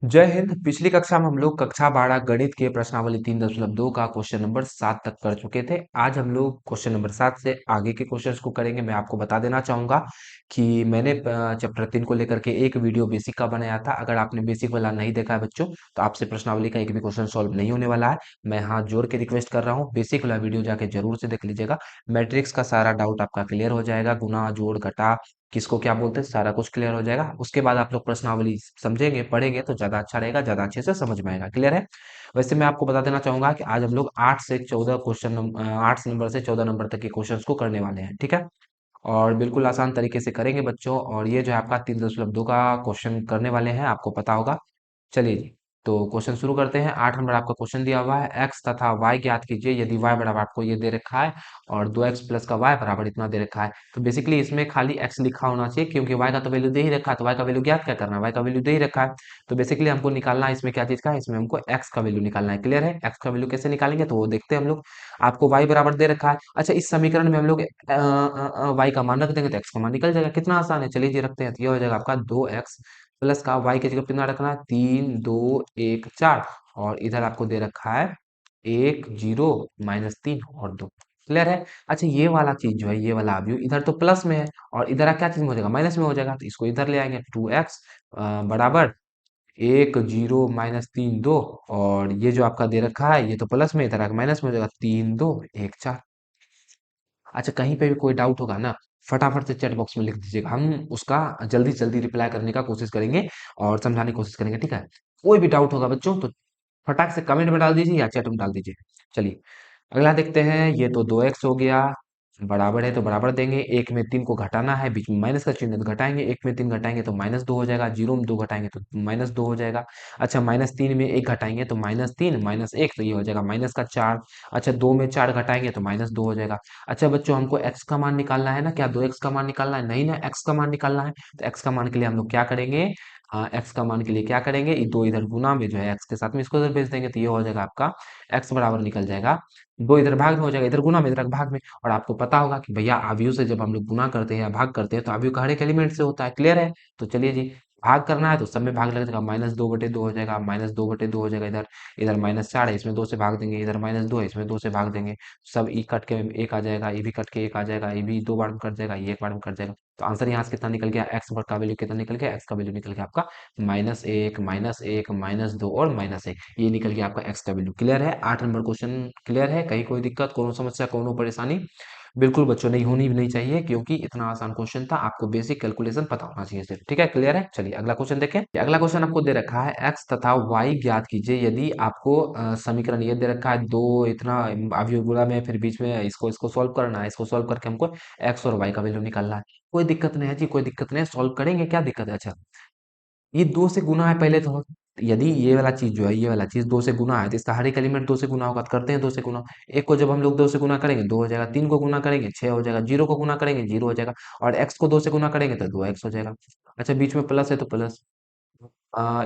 जय हिंद। पिछली कक्षा में हम लोग कक्षा 12 गणित के प्रश्नावली 3.2 का क्वेश्चन नंबर 7 तक कर चुके थे। आज हम लोग क्वेश्चन नंबर 7 से आगे के क्वेश्चंस को करेंगे। मैं आपको बता देना चाहूंगा कि मैंने चैप्टर 3 को लेकर के एक वीडियो बेसिक का बनाया था। अगर आपने बेसिक वाला नहीं देखा है बच्चों, तो आपसे प्रश्नावली का एक भी क्वेश्चन सॉल्व नहीं होने वाला है। मैं हाथ जोड़ के रिक्वेस्ट कर रहा हूँ, बेसिक वाला वीडियो जाके जरूर से देख लीजिएगा। मैट्रिक्स का सारा डाउट आपका क्लियर हो जाएगा। गुना, जोड़, घटा, किसको क्या बोलते हैं, सारा कुछ क्लियर हो जाएगा। उसके बाद आप लोग प्रश्नावली समझेंगे, पढ़ेंगे तो ज्यादा अच्छा रहेगा, ज्यादा अच्छे से समझ में आएगा। क्लियर है? वैसे मैं आपको बता देना चाहूंगा कि आज हम लोग 8 से 14 क्वेश्चन, 8 नंबर से 14 नंबर तक के क्वेश्चंस को करने वाले हैं। ठीक है? और बिल्कुल आसान तरीके से करेंगे बच्चों। और ये जो है आपका 3.2 का क्वेश्चन करने वाले हैं, आपको पता होगा। चलिए जी, तो क्वेश्चन शुरू करते हैं। 8 नंबर आपका क्वेश्चन दिया हुआ है, एक्स तथा वाई ज्ञात कीजिए यदि वाई बराबर, आपको ये दे रखा है और 2x प्लस का वाई बराबर इतना दे रखा है। तो बेसिकली इसमें खाली एक्स लिखा होना चाहिए, क्योंकि वाई का तो वैल्यू दे ही रखा है। तो वाई का वैल्यू ज्ञात क्या करना है, वाई का वैल्यू दे ही रखा है। तो बेसिकली हमको निकालना है इसमें क्या चीज का है, इसमें हमको एक्स का वैल्यू निकालना है। क्लियर है? एक्स का वैल्यू कैसे निकालेंगे तो वो देखते हैं हम लोग। आपको वाई बराबर दे रखा है। अच्छा, इस समीकरण में हम लोग वाई का मान रख देंगे तो एक्स का मान निकल जाएगा। कितना आसान है, चलिए जी रखते हैं। तो ये हो जाएगा आपका 2x प्लस का वाई की जगह कितना रखना है, 3 2 1 4। और इधर आपको दे रखा है 1 0 -3 और 2। क्लियर है? अच्छा, ये वाला चीज जो है, ये वाला अवयव इधर तो प्लस में है और इधर क्या चीज में हो जाएगा, माइनस में हो जाएगा। तो इसको इधर ले आएंगे, 2x बराबर 1 0 -3 2। और ये जो आपका दे रखा है ये तो प्लस में, इधर आकर माइनस में हो जाएगा, 3 2 1 4। अच्छा, कहीं पे भी कोई डाउट होगा ना, फटाफट से चैट बॉक्स में लिख दीजिएगा। हम उसका जल्दी जल्दी रिप्लाई करने का कोशिश करेंगे और समझाने की कोशिश करेंगे। ठीक है? कोई भी डाउट होगा बच्चों तो फटाक से कमेंट में डाल दीजिए या चैट में डाल दीजिए। चलिए अगला देखते हैं। ये तो 2x हो गया, बराबर है तो बराबर देंगे। एक में 3 को घटाना है, बीच में माइनस का चिन्ह है तो घटाएंगे। एक में 3 घटाएंगे तो -2 हो जाएगा। 0 में 2 घटाएंगे तो -2 हो जाएगा। अच्छा, -3 में 1 घटाएंगे तो -3 -1, तो ये हो जाएगा -4। अच्छा, 2 में 4 घटाएंगे तो -2 हो जाएगा। अच्छा बच्चों, हमको x का मान निकालना है ना, क्या 2x का मान निकालना है? नहीं ना, x का मान निकालना है। तो x का मान के लिए हम लोग क्या करेंगे, x का मान के लिए क्या करेंगे, ये 2 इधर गुना में जो है x के साथ में इसको इधर भेज देंगे। तो ये हो जाएगा आपका x बराबर निकल जाएगा 2 इधर भाग में हो जाएगा, इधर गुना में इधर भाग में। और आपको पता होगा कि भैया अवयव से जब हम लोग गुना करते हैं या भाग करते हैं तो अवयव का हर एक एलिमेंट से होता है। क्लियर है? तो चलिए जी, भाग करना है तो सब में भाग लग जाएगा। -2/2 हो जाएगा, -2/2 हो जाएगा। इधर इधर -4 है, इसमें 2 से भाग देंगे। इधर -2 है, इसमें 2 से भाग देंगे। सब ई कट के एक आ जाएगा, ये भी कट के एक आ जाएगा, ये भी 2 बार में कट जाएगा, ये एक बार में कट जाएगा। तो आंसर यहाँ से कितना निकल गया, एक्स का वैल्यू कितना निकल गया, एक्स का वैल्यू निकल गया आपका -1 -1 -2 और -1। ये निकल गया आपका एक्स का वैल्यू। क्लियर है? 8 नंबर क्वेश्चन क्लियर है? कहीं कोई दिक्कत, कोनो समस्या, कोनो परेशानी? बिल्कुल बच्चों, नहीं होनी भी नहीं चाहिए, क्योंकि इतना आसान क्वेश्चन था। आपको बेसिक कैलकुलेशन पता होना चाहिए सिर्फ। ठीक है? क्लियर है? चलिए अगला क्वेश्चन देखें। अगला क्वेश्चन आपको दे रखा है, एक्स तथा वाई ज्ञात कीजिए यदि आपको समीकरण ये दे रखा है, दो इतना अवयव गुणा में, फिर बीच में इसको इसको सॉल्व करना है। इसको सॉल्व करके हमको एक्स और वाई का वैल्यू निकालना है। कोई दिक्कत नहीं है जी, कोई दिक्कत नहीं है, सॉल्व करेंगे, क्या दिक्कत है। अच्छा, ये 2 से गुना है पहले तो। यदि ये वाला चीज जो है, ये वाला चीज 2 से गुना है तो इसका हर एक एलिमेंट 2 से गुना होगा। तो करते हैं 2 से गुना। एक को जब हम लोग 2 से गुना करेंगे 2 हो जाएगा, 3 को गुना करेंगे 6 हो जाएगा, 0 को गुना करेंगे 0 हो जाएगा, और x को 2 से गुना करेंगे तो 2x हो जाएगा। अच्छा, बीच में प्लस है तो प्लस।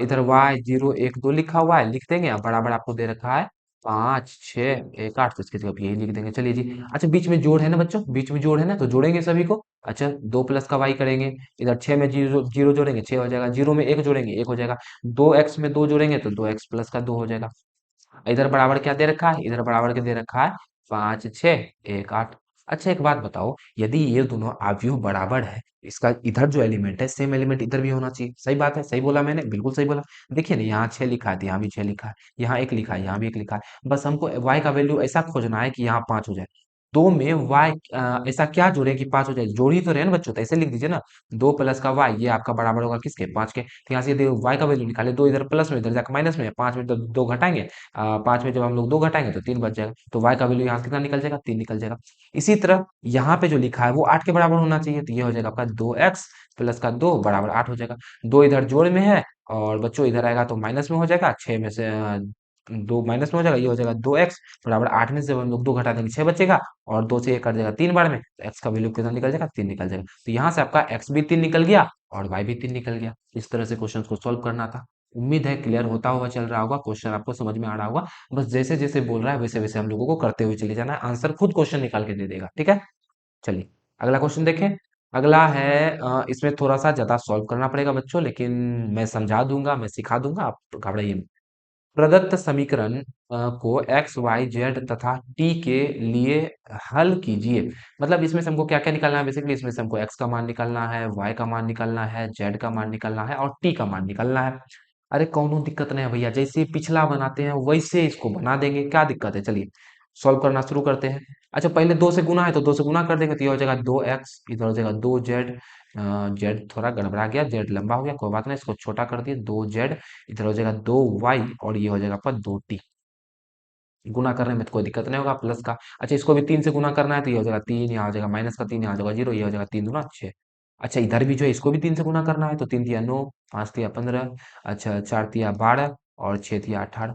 इधर y 0 1 2 लिखा हुआ है, लिख देंगे। अब बराबर आपको दे रखा है 5 6 1 8, तो इसकी जगह यही लिख देंगे। चलिए जी। अच्छा, बीच में जोड़ है ना बच्चों, बीच में जोड़ है ना, तो जोड़ेंगे सभी को। अच्छा, 2 प्लस का y करेंगे। इधर 6 में 0 0 जोड़ेंगे 6 हो जाएगा। 0 में 1 जोड़ेंगे 1 हो जाएगा। 2x में 2 जोड़ेंगे तो 2x प्लस का 2 हो जाएगा। इधर बराबर क्या दे रखा है, इधर बराबर क्या दे रखा है, 5 6 1 8। अच्छा, एक बात बताओ, यदि ये दोनों अवयव बराबर है, इसका इधर जो एलिमेंट है सेम एलिमेंट इधर भी होना चाहिए। सही बात है, सही बोला मैंने, बिल्कुल सही बोला। देखिए ना, यहाँ 6 लिखा है तो यहाँ भी 6 लिखा है, यहाँ 1 लिखा है यहाँ भी 1 लिखा है। बस हमको y का वैल्यू ऐसा खोजना है कि यहाँ 5 हो जाए। 2 में y ऐसा क्या जोड़े कि 5 हो जाए, जोड़ ही तो रहे हैं ना बच्चों, तो ऐसे लिख दीजिए ना। 2 प्लस का y, ये आपका बराबर होगा किसके, 5 के। तो यहाँ से यदि y का वैल्यू निकाले, 2 इधर प्लस में इधर जाकर माइनस में, 5 में तो 2 घटाएंगे। 5 में जब हम लोग 2 घटाएंगे तो 3 बच जाएगा। तो y का वैल्यू यहाँ से कितना निकल जाएगा, 3 निकल जाएगा। इसी तरह यहाँ पे जो लिखा है वो 8 के बराबर होना चाहिए। तो ये हो जाएगा आपका 2x प्लस का 2 बराबर 8 हो जाएगा। 2 इधर जोड़ में है और बच्चों इधर आएगा तो माइनस में हो जाएगा। 6 में से 2 माइनस में हो जाएगा, ये हो जाएगा 2x बराबर 8 में से जब हम लोग 2 घटा देंगे 6 बचेगा। और 2 से 1 कट जाएगा 3 बार में, तो x का वैल्यू कितना निकल जाएगा, 3 निकल जाएगा। तो यहाँ से आपका x भी 3 निकल गया और y भी 3 निकल गया। इस तरह से क्वेश्चन को सॉल्व करना था। उम्मीद है क्लियर होता हुआ चल रहा होगा, क्वेश्चन आपको समझ में आ रहा होगा। बस जैसे जैसे बोल रहा है वैसे वैसे हम लोगों को करते हुए चले जाना है, आंसर खुद क्वेश्चन निकाल के दे देगा। ठीक है? चलिए अगला क्वेश्चन देखें। अगला है इसमें थोड़ा सा ज्यादा सॉल्व करना पड़ेगा बच्चों, लेकिन मैं समझा दूंगा, मैं सिखा दूंगा, आप घबराइए मत। प्रदत्त समीकरण को एक्स वाई जेड तथा टी के लिए हल कीजिए। मतलब इसमें से हमको क्या क्या निकालना है, बेसिकली इसमें से हमको एक्स का मान निकालना है, वाई का मान निकालना है, जेड का मान निकालना है और टी का मान निकालना है। अरे कौनो दिक्कत नहीं है भैया, जैसे पिछला बनाते हैं वैसे इसको बना देंगे, क्या दिक्कत है। चलिए सॉल्व करना शुरू करते हैं। अच्छा पहले दो से गुना है तो दो से गुना कर देंगे, तो ये हो जाएगा 2x, इधर हो जाएगा 2z। जेड थोड़ा गड़बड़ा गया, जेड लंबा हो गया, कोई बात नहीं, इसको छोटा कर दिए, 2z, इधर हो जाएगा 2y और ये हो जाएगा आपका 2t। गुना करने में तो कोई दिक्कत नहीं होगा प्लस का। अच्छा इसको भी 3 से गुना करना है, तो ये हो जाएगा 3, यहाँ हो जाएगा माइनस का 3, यहाँ हो जाएगा 0, ये हो जाएगा 3 दूना 6। अच्छा इधर भी जो है इसको भी 3 से गुना करना है, तो 3 तिया 9, 5 तिया 15, अच्छा 4 तिया 12 और 6 तिया 18।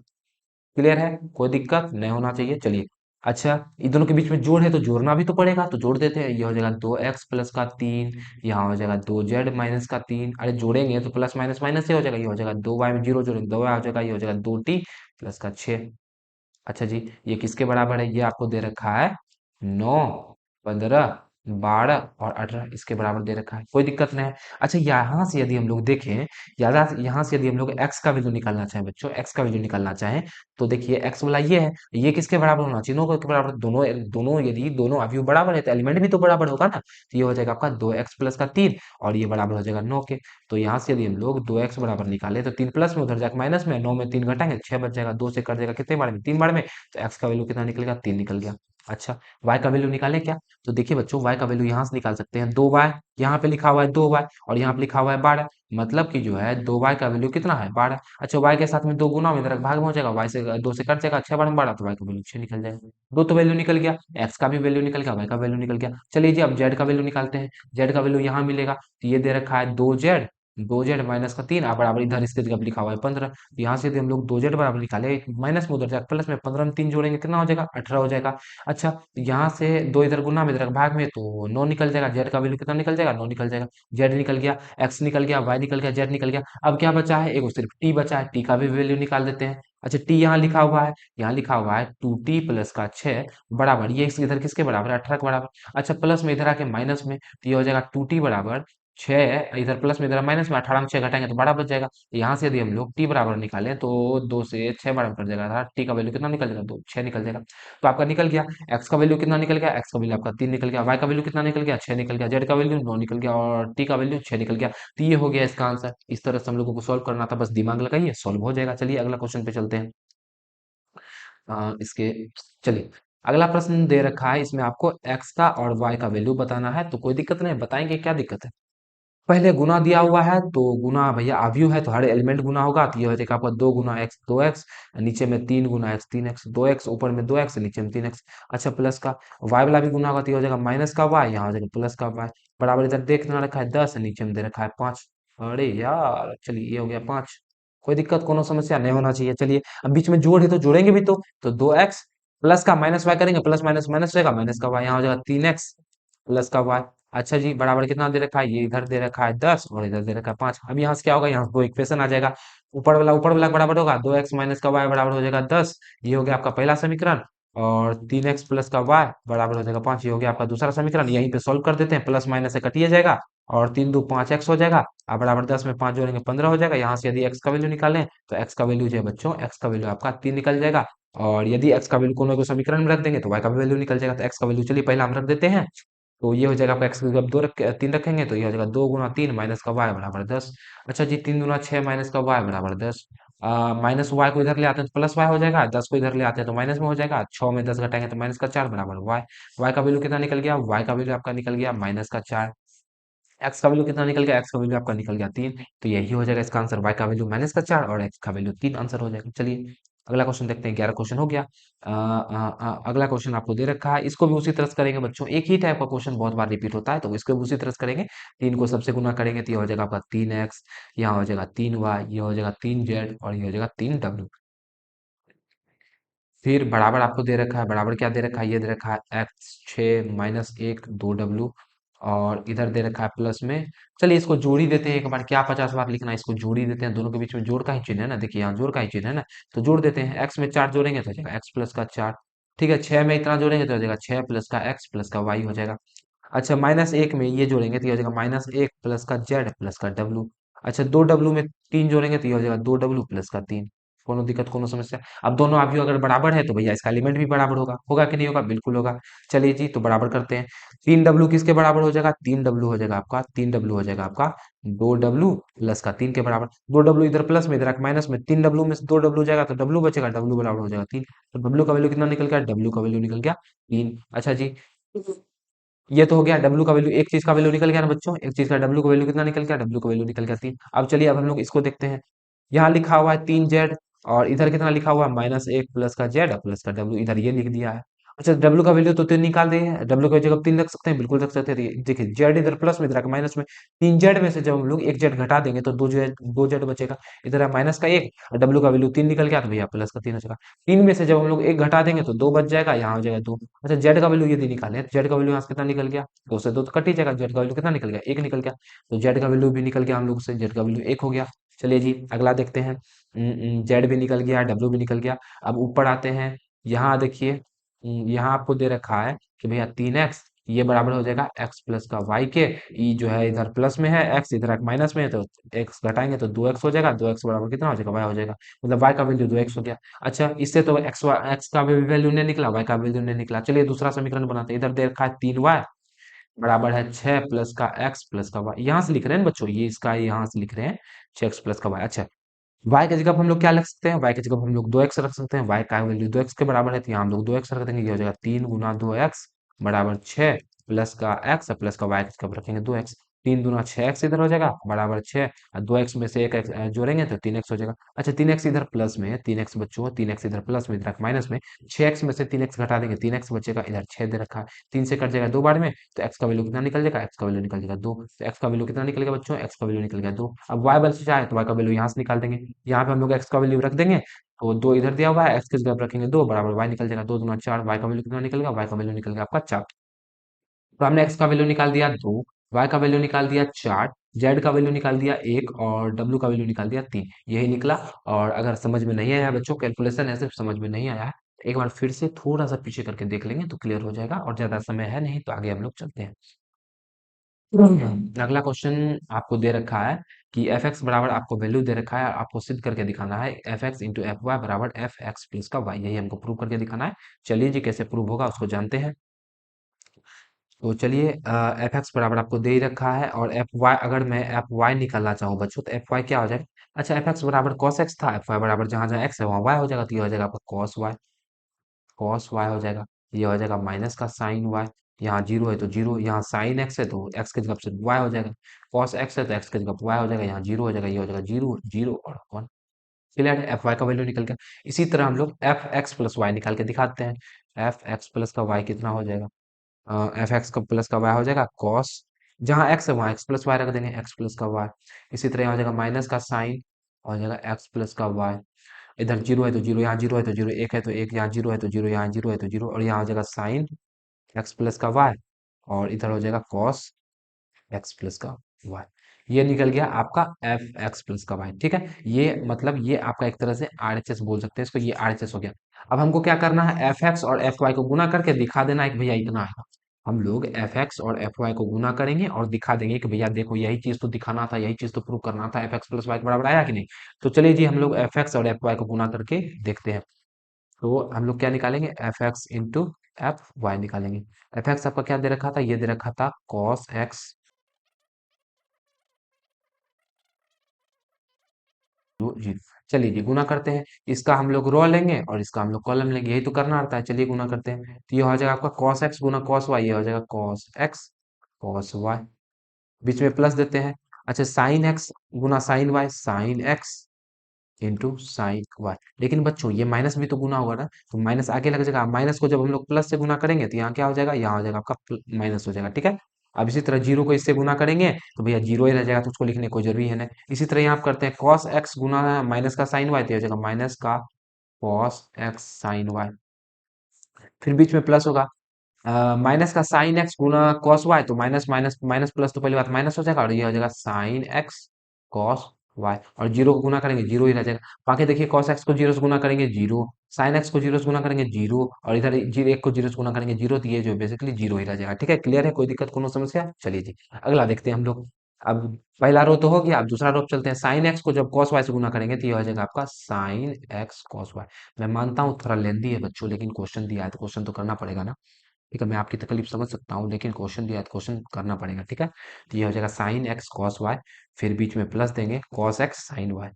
क्लियर है, कोई दिक्कत नहीं होना चाहिए। चलिए अच्छा, इन दोनों के बीच में जोड़ है तो जोड़ना भी तो पड़ेगा, तो जोड़ देते हैं। ये हो जाएगा 2x प्लस का 3, यहाँ हो जाएगा 2z माइनस का 3। अरे जोड़ेंगे तो प्लस माइनस माइनस से हो जाएगा, ये हो जाएगा 2y में 0 जोड़ेंगे 2y हो जाएगा, ये हो जाएगा 2t प्लस का 6। अच्छा जी, ये किसके बराबर है, ये आपको दे रखा है 9, 15, 12 और 18, इसके बराबर दे रखा है, कोई दिक्कत नहीं है। अच्छा यहाँ से यदि हम लोग देखें, यहाँ से यदि हम लोग x का वैल्यू निकालना चाहें बच्चों, x का वैल्यू निकालना चाहें, तो देखिए x वाला ये है, ये किसके बराबर होना चाहिए, नौ के बराबर। दोनों दोनों यदि दोनों अवयव बराबर है तो एलिमेंट भी तो बराबर होगा ना, तो ये हो जाएगा आपका 2x प्लस का 3 और ये बराबर हो जाएगा 9 के। तो यहाँ से यदि हम लोग 2x बराबर निकाले तो 3 प्लस में उधर जाकर माइनस में, 9 में 3 घटाएंगे 6 बच जाएगा, 2 से कट जाएगा कितने बार में, 3 बार में। तो एक्स का वैल्यू कितना निकल गया, 3 निकल गया। अच्छा वाई का वैल्यू निकालें क्या, तो देखिए बच्चों वाई का वैल्यू यहाँ से निकाल सकते हैं, 2y, यहाँ पे लिखा हुआ है 2y और यहाँ पे लिखा हुआ है 12, मतलब कि जो है 2y का वैल्यू कितना है 12। अच्छा y के साथ में 2 गुना में इधर भाग में हो जाएगा, y से 2 से कट जाएगा, 6 बार में 12, तो y का वैल्यू 6 निकल जाएगा। दो तो वैल्यू निकल गया, x का भी वैल्यू निकल गया, y का वैल्यू निकल गया। चलिए जी अब z का वैल्यू निकालते हैं। z का वैल्यू यहाँ मिलेगा, तो ये दे रखा है 2z, 2z माइनस का 3 बराबर इधर इसके जगह पे लिखा हुआ है 15। तो यहाँ से यदि हम लोग 2z बराबर निकाले, माइनस में उधर जाकर प्लस में 15 में 3 जोड़ेंगे कितना हो जाएगा, 18 हो जाएगा। अच्छा तो यहाँ से 2 इधर गुना में इधर भाग में, तो 9 निकल जाएगा, जेड का वैल्यू कितना निकल जाएगा, 9 निकल जाएगा। जेड निकल गया, एक्स निकल गया, वाई निकल गया, जेड निकल गया। अब क्या बचा है, एगो सिर्फ टी बचा है, टी का भी वैल्यू निकाल देते हैं। अच्छा टी यहाँ लिखा हुआ है, यहाँ लिखा हुआ है 2t प्लस का 6 बराबर, ये इधर किसके बराबर है, 18 के बराबर। अच्छा प्लस में इधर आके माइनस में, तो ये हो जाएगा 2t बराबर 6, इधर प्लस में इधर माइनस में, 18 में 6 घटाएंगे तो 12 बच जाएगा। यहाँ से यदि हम लोग टी बराबर निकालें तो 2 से 6 बराबर कर जाएगा, टी का वैल्यू कितना निकल जाएगा, 2 6 निकल जाएगा। तो आपका निकल गया, एक्स का वैल्यू कितना निकल गया, एक्स का वैल्यू आपका 3 निकल गया, वाई का वैल्यू कितना निकल गया, 6 निकल गया, जेड का वैल्यू 9 निकल गया और टी का वैल्यू 6 निकल गया। तो ये हो गया इसका आंसर। इस तरह से हम लोगों को सॉल्व करना था, बस दिमाग लगाइए सॉल्व हो जाएगा। चलिए अगला क्वेश्चन पे चलते हैं। इसके चलिए अगला प्रश्न दे रखा है, इसमें आपको एक्स का और वाई का वैल्यू बताना है, तो कोई दिक्कत नहीं, बताएंगे, क्या दिक्कत है। पहले गुना दिया हुआ है तो गुना भैया आव्यूह है तो हर एलिमेंट गुना होगा, तो ये हो जाएगा आपका 2 गुना एक्स 2x, नीचे में 3 गुना एक्स 3x, 2x ऊपर में 2x नीचे में 3x। अच्छा प्लस का y वाला भी गुना होगा, तो ये हो जाएगा माइनस का y, यहाँ हो जाएगा प्लस का y बराबर, इधर देखना रखा है 10, नीचे में दे रखा है 5। अरे यार चलिए ये हो गया 5, कोई दिक्कत कोनो समस्या नहीं होना चाहिए। चलिए अब बीच में जोड़ है तो जोड़ेंगे भी तो 2x प्लस का माइनस y करेंगे, प्लस माइनस माइनस रहेगा, माइनस का y यहाँ हो जाएगा 3x प्लस का y। अच्छा जी बराबर कितना दे रखा है, ये इधर दे रखा है 10 और इधर दे रखा है 5। अब यहाँ से क्या होगा, यहाँ से दो इक्वेशन आ जाएगा, ऊपर वाला बराबर होगा 2x माइनस का y बराबर हो जाएगा 10, ये हो गया आपका पहला समीकरण। और 3x प्लस का y बराबर हो जाएगा 5, ये हो गया आपका दूसरा समीकरण। यहीं पे सोल्व कर देते हैं, प्लस माइनस से कटिए जाएगा और 3 दो 5x हो जाएगा, अब बराबर 10 में 5 जोड़ेंगे 15 हो जाएगा। यहाँ से यदि x का वैल्यू निकालें तो x का वैल्यू जो है बच्चों, x का वैल्यू आपका 3 निकल जाएगा। और यदि x का वैल्यू कोनो को समीकरण में रख देंगे तो y का भी वैल्यू निकल जाएगा। तो x का वैल्यू चलिए पहले हम रख देते हैं, तो ये हो जाएगा आपका एक्स जब 3 रखेंगे तो ये हो जाएगा 2 गुना 3 माइनस का वाई बराबर 10। अच्छा जी 3 गुना 6 माइनस का वाई बराबर 10। माइनस वाई को इधर ले आते हैं तो प्लस वाई हो जाएगा, 10 को इधर ले आते हैं तो माइनस में हो जाएगा, 6 में 10 घटाएंगे तो माइनस का 4 बराबर वाई। वाई का वैल्यू कितना निकल गया, वाई का वैल्यू आपका निकल गया माइनस का 4। एक्स का वैल्यू कितना निकल गया, एक्स का वैल्यू आपका निकल गया 3। तो यही हो जाएगा इसका आंसर, वाई का वैल्यू माइनस का 4 और एक्स का वैल्यू 3 आंसर हो जाएगा। चलिए अगला क्वेश्चन देखते हैं, 11 क्वेश्चन हो गया। अगला क्वेश्चन आपको दे रखा है, इसको भी उसी तरह से करेंगे बच्चों, एक ही टाइप का क्वेश्चन बहुत बार रिपीट होता है तो इसको भी उसी तरह से करेंगे। 3 को सबसे गुना करेंगे तो ये हो जाएगा आपका 3x, यहाँ हो जाएगा 3y, ये हो जाएगा 3z और ये हो जाएगा 3w। फिर बराबर आपको दे रखा है, बराबर क्या दे रखा है, ये दे रखा है एक्स 6 माइनस 1 2w और इधर दे रखा है प्लस में। चलिए इसको जोड़ ही देते हैं एक बार, क्या 50 बार लिखना है, इसको जोड़ ही देते हैं, दोनों के बीच में जोड़ का ही चिन्ह है ना, देखिए यहाँ जोड़ का ही चिन्ह है ना, तो जोड़ देते हैं। एक्स में 4 जोड़ेंगे तो हो जाएगा एक्स प्लस का 4, ठीक है। 6 में इतना जोड़ेंगे तो हो जाएगा 6 प्लस का एक्स प्लस का वाई हो जाएगा। अच्छा -1 में ये जोड़ेंगे तो ये हो जाएगा -1 प्लस का जेड प्लस का डब्लू। अच्छा 2 डब्लू में 3 जोड़ेंगे तो ये हो जाएगा 2 डब्लू प्लस का 3। कोनो दिक्कत कोनो समस्या? अब दोनों आव्यूह अगर बराबर है तो भैया इसका एलिमेंट भी बराबर होगा, होगा कि नहीं होगा? बिल्कुल होगा। चलिए जी, तो बराबर करते हैं। 3 डब्लू किसके बराबर हो जाएगा? 3 डब्लू हो जाएगा आपका, 3 डब्लू हो जाएगा आपका 2 डब्लू प्लस का 3 के बराबर। 2 डब्लू इधर प्लस में, इधर माइनस में, 3 डब्लू में से 2 डब्लू जाएगा तो डब्लू बचेगा, डब्लू बराबर हो जाएगा 3। तो डब्लू का वैल्यू कितना निकल गया? डब्लू का वैल्यू निकल गया 3। अच्छा जी, ये तो हो गया डब्लू का वैल्यू, एक चीज का वैल्यू निकल गया ना बच्चों, एक चीज का डब्लू का वैल्यू कितना निकल गया? डब्लू का वैल्यू निकल गया 3। अब चलिए अब हम लोग इसको देखते हैं। यहाँ लिखा हुआ है 3 जेड, और इधर कितना लिखा हुआ है? -1 प्लस का जेड प्लस का डब्लू, इधर ये लिख दिया है। अच्छा डब्लू का वैल्यू तो 3 निकाल दिए, डब्लू की जगह 3 रख सकते हैं, बिल्कुल रख सकते हैं। तो देखिए जेड इधर प्लस में, इधर माइनस में, 3 जेड में से जब हम लोग एक जेड घटा देंगे तो 2 जेड, 2 जेड बचेगा। इधर है -1 और डब्लू का वैल्यू 3 निकल गया तो भैया प्लस का 3 हो जाएगा। 3 में से जब हम लोग एक घटा देंगे तो 2 बच जाएगा, यहाँ हो जाएगा 2। अच्छा जेड का वैल्यू यदि निकालें, जेड का वैल्यू यहाँ से कितना निकल गया? 2 से 2 तो कट ही जाएगा, जेड का वैल्यू कितना निकल गया? 1 निकल गया। तो जेड का वैल्यू भी निकल गया हम लोग से, जेड का वैल्यू 1 हो गया। चलिए जी अगला देखते हैं। जेड भी निकल गया, डब्ल्यू भी निकल गया। अब ऊपर आते हैं। यहाँ देखिए, यहाँ आपको दे रखा है कि भैया 3x ये बराबर हो जाएगा x प्लस का y के। ई जो है इधर प्लस में है, x इधर माइनस में है, तो x घटाएंगे तो 2x हो जाएगा, 2x बराबर कितना हो जाएगा? y हो जाएगा। मतलब y का वैल्यू 2x हो गया। अच्छा इससे तो x का भी वैल्यू नहीं निकला, y का वैल्यू नहीं निकला। चलिए दूसरा समीकरण बनाते हैं। इधर दे रखा है 3y बराबर है 6 प्लस का x प्लस का y। यहाँ से लिख रहे हैं ना बच्चों, ये इसका यहाँ से लिख रहे हैं 6x प्लस का y। अच्छा y की जगह पे हम लोग क्या लिख सकते हैं? y की जगह पे हम लोग 2x रख सकते हैं। y का वैल्यू 2x के बराबर है तो यहाँ हम लोग 2x रख देंगे। ये हो जाएगा 3 गुना 2x बराबर 6 प्लस का x प्लस का y की जगह पे रखेंगे 2x। 3 दूना 6x इधर हो जाएगा बराबर 6, और 2x में से एक x जोड़ेंगे तो 3x हो जाएगा। अच्छा 3x इधर प्लस में है, 3x बच्चों 3x इधर प्लस में, इधर माइनस में। 6x में से 3x घटा देंगे, 3x बचेगा, इधर 6 दे रखा है, 3 से कट जाएगा 2 बार में। तो x का वैल्यू कितना निकल जाएगा? x का वैल्यू निकल जाएगा 2। तो x का वैल्यू कितना निकल गया बच्चों? x का वैल्यू निकल गया 2। अब y बच जाए तो y का वैल्यू यहाँ से निकाल देंगे। यहाँ पे हम लोग x का वैल्यू रख देंगे, तो 2 इधर दिया हुआ है, x की जगह पे रखेंगे 2 बराबर y निकल जाएगा 2 दूना 4। y का वैल्यू कितना निकल गया? y का वैल्यू निकल गया आपका 4। तो हमने x का वैल्यू निकाल दिया 2, y का वैल्यू निकाल दिया 4, z का वैल्यू निकाल दिया 1 और w का वैल्यू निकाल दिया 3। यही निकला। और अगर समझ में नहीं आया बच्चों, कैलकुलेशन ऐसे समझ में नहीं आया है, एक बार फिर से थोड़ा सा पीछे करके देख लेंगे तो क्लियर हो जाएगा, और ज्यादा समय है नहीं तो आगे हम लोग चलते हैं। अगला क्वेश्चन आपको दे रखा है कि एफ एक्स बराबर, आपको वैल्यू दे रखा है, आपको सिद्ध करके दिखाना है f x into f y बराबर एफ एक्स प्लस का वाई, यही हमको प्रूव करके दिखाना है। चलिए जी कैसे प्रूव होगा उसको जानते हैं। तो चलिए एफ एक्स बराबर आपको दे ही रखा है, और एफ वाई, अगर मैं एफ वाई निकालना चाहूँ बच्चों तो एफ वाई क्या हो जाएगा? अच्छा एफ एक्स बराबर कॉस एक्स था, एफ वाई बराबर जहाँ जहाँ एक्स है वहाँ वाई हो जाएगा, तो ये हो जाएगा आपका कॉस वाई, कॉस वाई हो जाएगा। ये हो जाएगा माइनस का साइन वाई, यहाँ जीरो है तो जीरो, यहाँ साइन एक्स है तो एक्स की जगह से वाई हो जाएगा, कॉस एक्स है तो एक्स की जगह वाई हो जाएगा, यहाँ जीरो हो जाएगा, ये हो जाएगा जीरो जीरो और वन। क्लियर है? एफ वाई का वैल्यू निकल गया। इसी तरह हम लोग एफ एक्स प्लस वाई निकाल के दिखाते हैं। एफ एक्स प्लस का वाई कितना हो जाएगा? एफ एक्स का प्लस का वाई हो जाएगा कॉस, जहाँ एक्स है वहाँ एक्स प्लस वाई रख देंगे, एक्स प्लस का वाई। इसी तरह यहाँ हो जाएगा माइनस का साइन, हो जाएगा एक्स प्लस का वाई। इधर जीरो है तो जीरो, यहाँ जीरो है तो जीरो, एक है तो एक, यहाँ जीरो है तो जीरो, यहाँ जीरो है तो जीरो, और यहाँ हो जाएगा साइन एक्स प्लस का वाई, और इधर हो जाएगा कॉस एक्स प्लस का वाई। ये निकल गया आपका एफ एक्स प्लस का वाई। ठीक है, ये मतलब ये आपका एक तरह से आर एच एस बोल सकते हैं इसको, ये आर एच एस हो गया। अब हमको क्या करना है? एफ एक्स और एफ वाई को गुना करके दिखा देना है कि भैया इतना आएगा। हम लोग एफ एक्स और एफ वाई को गुना करेंगे और दिखा देंगे कि भैया देखो यही चीज तो दिखाना था, यही चीज तो प्रूव करना था, एफ एक्स प्लस वाई के बराबर आया कि नहीं। तो चलिए जी हम लोग एफ एक्स और एफ वाई को गुना करके देखते हैं। तो हम लोग क्या निकालेंगे? F x into f y निकालेंगे। एफ एक्स आपका क्या दे रखा था? ये दे रखा था कॉस एक्स, जी। चलिए जी गुना करते हैं। इसका हम लोग रो लेंगे और इसका हम लोग कॉलम लेंगे, यही तो करना आता है। चलिए गुना करते हैं। तो ये हो जाएगा आपका कॉस एक्स गुना कॉस वाई, ये हो जाएगा कॉस एक्स कॉस वाई, बीच में प्लस देते हैं। अच्छा साइन एक्स गुना sine y, sine x into sine y. लेकिन बच्चों ये माइनस भी तो गुना होगा ना, तो माइनस आगे लग जाएगा। माइनस को जब हम लोग प्लस से गुना करेंगे तो यहाँ क्या हो जाएगा? यहाँ हो जाएगा आपका माइनस हो जाएगा। ठीक है, अब इसी तरह जीरो को इससे गुना करेंगे तो भैया जीरो ही रह जाएगा, तो उसको लिखने की कोई जरूरी है नहीं। इसी तरह यहाँ आप करते हैं कॉस एक्स गुना माइनस का साइन वाई, तो ये हो जाएगा माइनस का कॉस एक्स साइन वाई, फिर बीच में प्लस होगा। माइनस का साइन एक्स गुना कॉस वाई, तो माइनस माइनस माइनस प्लस तो पहली बात माइनस हो जाएगा, और ये हो जाएगा साइन एक्स कॉस वाई, और जीरो को गुना करेंगे जीरो ही रह जाएगा। बाकी देखिए कॉस एक्स को जीरो से गुना करेंगे जीरो, साइन एक्स को जीरो से गुना करेंगे जीरो, और इधर जीरो एक को जीरो से गुना करेंगे जीरो, तो ये जो बेसिकली जीरो ही रह जाएगा। ठीक है, क्लियर है, कोई दिक्कत कोनो समस्या? चलिए जी, अगला देखते हैं हम लोग। अब पहला रो तो हो गया, अब दूसरा रो पे चलते हैं। साइन एक्स को जब कॉस वाई से गुना करेंगे तो ये हो जाएगा आपका साइन एक्स कॉस वाई। मैं मानता हूँ थोड़ा लेंदी है बच्चों, लेकिन क्वेश्चन दिया है तो क्वेश्चन तो करना पड़ेगा ना। ठीक है, मैं आपकी तकलीफ समझ सकता हूँ, लेकिन क्वेश्चन दिया है तो क्वेश्चन करना पड़ेगा। ठीक है, तो ये हो जाएगा साइन एक्स कॉस वाई, फिर बीच में प्लस देंगे cos x sin y,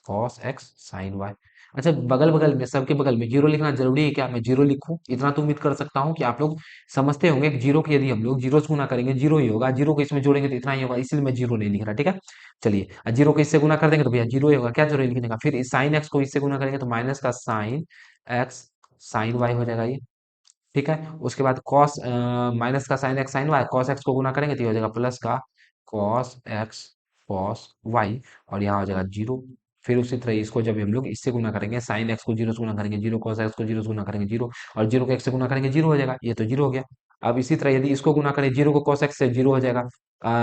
cos x sin y. अच्छा, बगल बगल में सबके बगल में जीरो लिखना जरूरी है क्या? मैं जीरो लिखूं? इतना तो उम्मीद कर सकता हूँ कि आप लोग समझते होंगे कि जीरो की यदि हम लोग जीरो से गुना करेंगे जीरो ही होगा, जीरो को इसमें जोड़ेंगे तो इतना ही होगा, इसलिए मैं जीरो नहीं लिख रहा। ठीक है, चलिए, जीरो को इससे गुना कर देंगे तो भैया जीरो ही होगा, क्या जरूरी लिखने का। फिर साइन एक्स को इससे गुना करेंगे तो माइनस का साइन एक्स साइन वाई हो जाएगा ये। ठीक है, उसके बाद कॉस माइनस का sin x sin y, cos x को गुना करेंगे तो ये हो जाएगा प्लस का कॉस एक्स कॉस वाई, और यहाँ हो जाएगा जीरो। फिर उसी तरह इसको जब हम लोग इससे गुना करेंगे, साइन एक्स को जीरो से गुना करेंगे जीरो, कॉस एक्स को जीरो से गुना करेंगे जीरो, और जीरो को एक्स से गुना करेंगे जीरो हो जाएगा, ये तो जीरो हो गया। अब इसी तरह यदि इसको गुना करें, जीरो को कॉस एक्स से जीरो हो जाएगा,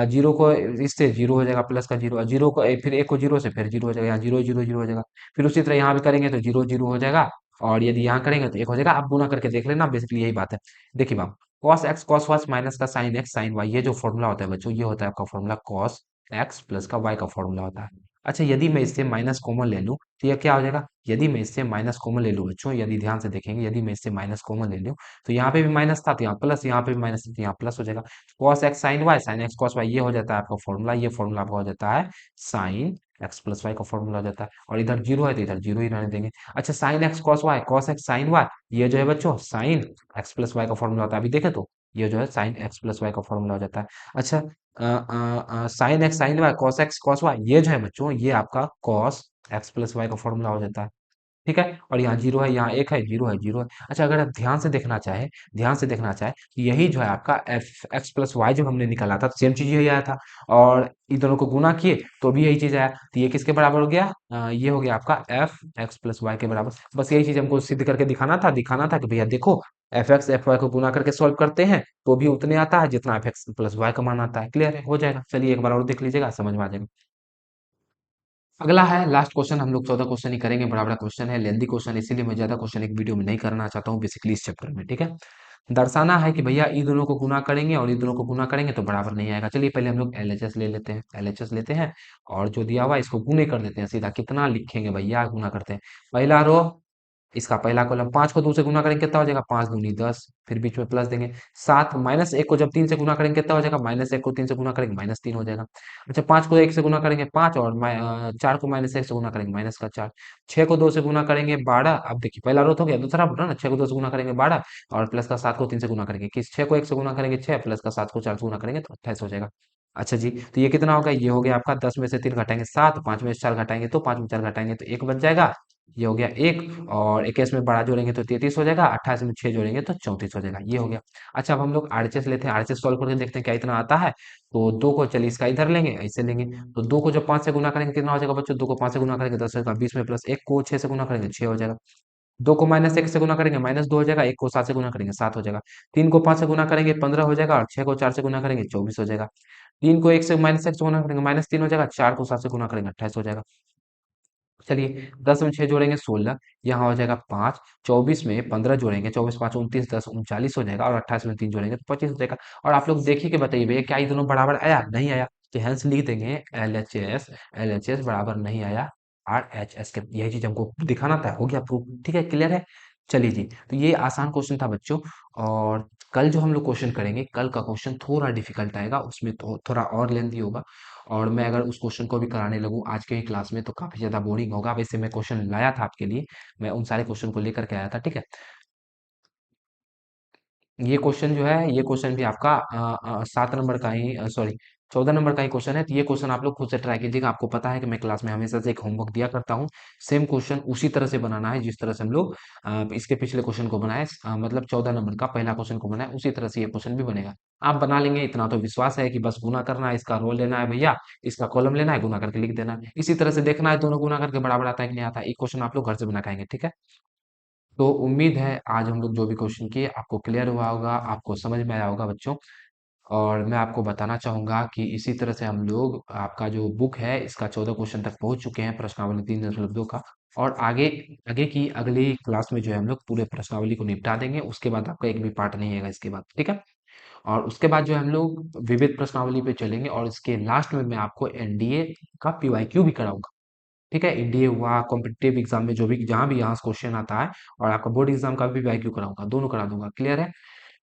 जीरो को इससे जीरो हो जाएगा प्लस का जीरो, और जीरो को फिर एक को जीरो से फिर जीरो हो जाएगा, यहाँ जीरो जीरो जीरो हो जाएगा। फिर उसी तरह यहाँ भी करेंगे तो जीरो जीरो हो जाएगा, और यदि यहाँ करेंगे तो एक हो जाएगा। आप गुना करके देख लेना, बेसिकली यही बात है। देखिए बाप, cos x cos y minus का साइन एक्स साइन वाई, ये जो फॉर्मूला होता है बच्चों, ये होता है आपका फॉर्मूला कॉस एक्स प्लस का वाई का फॉर्मूला होता है। अच्छा, यदि मैं इससे माइनस कॉमन ले लूं तो ये क्या हो जाएगा? यदि मैं इससे माइनस कॉमन ले लूं बच्चों, यदि ध्यान से देखेंगे, यदि मैं इससे माइनस कॉमन ले लूं तो यहाँ पे भी माइनस था तो यहाँ प्लस, यहाँ पे भी माइनस था तो यहाँ प्लस हो जाएगा। Cos x sin x cos y, ये हो जाता है आपका फॉर्मूला, ये फॉर्मूला आपका हो जाता है साइन एक्स प्लस वाई का फॉर्मूला हो जाता है, और इधर जीरो है तो इधर जीरो ही रहने देंगे। अच्छा, sign x cos x sin y, ये जो है बच्चों साइन एक्स प्लस वाई का फॉर्मूला होता है। अभी देखे तो ये जो है साइन एक्स प्लस वाई का फॉर्मूला हो जाता है। अच्छा, sign x sin y cos x cos y, ये जो है बच्चों ये आपका कॉस एक्स प्लस वाई का फॉर्मूला हो जाता है। ठीक है, और यहाँ जीरो है, यहाँ एक है, जीरो है जीरो है। अच्छा, अगर आप ध्यान से देखना चाहे, ध्यान से देखना चाहे, तो यही जो है आपका एफ एक्स प्लस वाई जो हमने निकाला था, सेम चीज यही आया था, और इन दोनों को गुना किए तो भी यही चीज आया, तो ये किसके बराबर हो गया? ये हो गया आपका एफ एक्स प्लस वाई के बराबर। बस यही चीज हमको सिद्ध करके दिखाना था कि भैया देखो, एफ एक्स एफ वाई को गुना करके सॉल्व करते हैं तो भी उतने आता है जितना एफ एक्स प्लस वाई का मान आता है। क्लियर है, हो जाएगा। चलिए एक बार और देख लीजिएगा, समझ में आ जाएगा। अगला है लास्ट क्वेश्चन, हम लोग 14 क्वेश्चन ही करेंगे, बड़ा बड़ा क्वेश्चन है, लेंदी क्वेश्चन, इसीलिए मैं ज्यादा क्वेश्चन एक वीडियो में नहीं करना चाहता हूँ बेसिकली इस चैप्टर में। ठीक है, दर्शाना है कि भैया इन दोनों को गुना करेंगे और इन दोनों को गुना करेंगे तो बराबर नहीं आएगा। चलिए पहले हम लोग एलएचएस ले लेते हैं, एलएचएस लेते हैं, और जो दिया हुआ है इसको गुने कर देते हैं सीधा। कितना लिखेंगे भैया, गुना करते हैं। पहला रो, इसका पहला कॉलम, 5 को 2 से गुना करेंगे कितना हो जाएगा? 5 दूनी 10, फिर बीच में प्लस देंगे। 7 माइनस 1 को जब 3 से गुना करेंगे कितना हो जाएगा? माइनस 1 को 3 से गुना करेंगे माइनस 3 हो जाएगा। अच्छा, 5 को 1 से गुना करेंगे 5, और 4 को माइनस 1 से गुना करेंगे माइनस का 4। 6 को 2 से गुना करेंगे 12। अब देखिए पहला रोत हो गया, दूसरा बोला ना, 6 को 2 से गुना करेंगे 12, और प्लस का 7 को 3 से गुना करेंगे किस, 6 को 1 से गुना करेंगे 6, प्लस का 7 को 4 से गुना करेंगे तो 28 हो जाएगा। अच्छा जी, तो ये कितना होगा? ये हो गया आपका 10 में से 3 घटाएंगे 7, 5 में से 4 घटाएंगे तो 5 में 4 घटाएंगे तो 1 बच जाएगा, ये हो गया 1, और 21 में बड़ा जोड़ेंगे तो 33 हो जाएगा, 28 में 6 जोड़ेंगे तो 34 हो जाएगा, ये हो गया। अच्छा, अब हम लोग आरएचएस लेते हैं, आरएचएस सॉल्व करके देखते हैं क्या इतना आता है। तो 2 को चलिए इसका इधर लेंगे, ऐसे लेंगे, तो 2 को जब 5 से गुना करेंगे कितना हो जाएगा बच्चों? 2 को 5 से गुना करेंगे 10 होगा, 20 में प्लस 1 को 6 से गुना करेंगे 6 हो जाएगा। 2 को माइनस 1 से गुना करेंगे माइनस 2 हो जाएगा, 1 को 7 से गुना करेंगे 7 हो जाएगा। 3 को 5 से गुना करेंगे 15 हो जाएगा, और 6 को 4 से गुना करेंगे 24 हो जाएगा। 3 को 1 से माइनस 1 से गुना करेंगे माइनस 3 हो जाएगा, 4 को 7 से गुना करेंगे 28 हो जाएगा। चलिए 10 में 6 जोड़ेंगे 16, यहाँ हो जाएगा 5, 24 में 15 जोड़ेंगे, 24 5 29, 10 39 हो जाएगा, और 28 में 3 जोड़ेंगे तो 25 हो जाएगा। और आप लोग देखिए कि बताइए भैया क्या ये दोनों बराबर आया? नहीं आया, तो हेंस लिख देंगे एलएचएस, एलएचएस बराबर नहीं आया आरएचएस के। यही चीज हमको दिखाना था, हो गया प्रूफ। ठीक है, क्लियर है। चलिए जी, तो ये आसान क्वेश्चन था बच्चों, और कल जो हम लोग क्वेश्चन करेंगे, कल का क्वेश्चन थोड़ा डिफिकल्ट आएगा, उसमें तो थोड़ा और लेंथी होगा, और मैं अगर उस क्वेश्चन को भी कराने लगूँ आज के ही क्लास में तो काफ़ी ज़्यादा बोरिंग होगा। वैसे मैं क्वेश्चन लाया था आपके लिए, मैं उन सारे क्वेश्चन को लेकर के आया था। ठीक है, ये क्वेश्चन जो है, ये क्वेश्चन भी आपका 7 नंबर का ही, सॉरी 14 नंबर का ही क्वेश्चन है। तो ये क्वेश्चन आप लोग खुद से ट्राई कीजिएगा। आपको पता है कि मैं क्लास में हमेशा से एक होमवर्क दिया करता हूँ, सेम क्वेश्चन उसी तरह से बनाना है जिस तरह से हम लोग इसके पिछले क्वेश्चन को बनाए, मतलब 14 नंबर का पहला क्वेश्चन को बनाए, उसी तरह से ये क्वेश्चन भी बनेगा। आप बना लेंगे, इतना तो विश्वास है कि बस गुना करना है, इसका रोल लेना है भैया, इसका कॉलम लेना है, गुना करके लिख देना है, इसी तरह से देखना है दोनों गुना करके बराबर आता है कि नहीं आता है। एक क्वेश्चन आप लोग घर से बना के आएंगे। ठीक है, तो उम्मीद है आज हम लोग जो भी क्वेश्चन किए आपको क्लियर हुआ होगा, आपको समझ में आया होगा बच्चों। और मैं आपको बताना चाहूँगा कि इसी तरह से हम लोग आपका जो बुक है इसका 14 क्वेश्चन तक पहुँच चुके हैं प्रश्नावली 3.2 का। और आगे आगे की अगली क्लास में जो है हम लोग पूरे प्रश्नावली को निपटा देंगे, उसके बाद आपका एक भी पार्ट नहीं आएगा इसके बाद, ठीक है। और उसके बाद जो है हम लोग विविध प्रश्नावली पे चलेंगे और इसके लास्ट में मैं आपको एनडीए का पीवाईक्यू भी कराऊंगा, ठीक है। एनडीए हुआ, कॉम्पिटिटिव एग्जाम में जो भी जहां भी यहाँ से क्वेश्चन आता है, और आपका बोर्ड एग्जाम का भी पीवाईक्यू कराऊंगा, दोनों करा दूंगा, क्लियर है।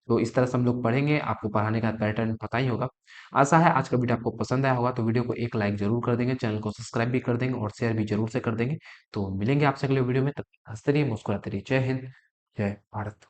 तो इस तरह से हम लोग पढ़ेंगे, आपको पढ़ाने का पैटर्न पता ही होगा। आशा है आज का वीडियो आपको पसंद आया होगा, तो वीडियो को एक लाइक जरूर कर देंगे, चैनल को सब्सक्राइब भी कर देंगे और शेयर भी जरूर से कर देंगे। तो मिलेंगे आपसे अगले वीडियो में, तब तक हंसते रहिए, मुस्कुराते रहिए। जय हिंद, जय भारत।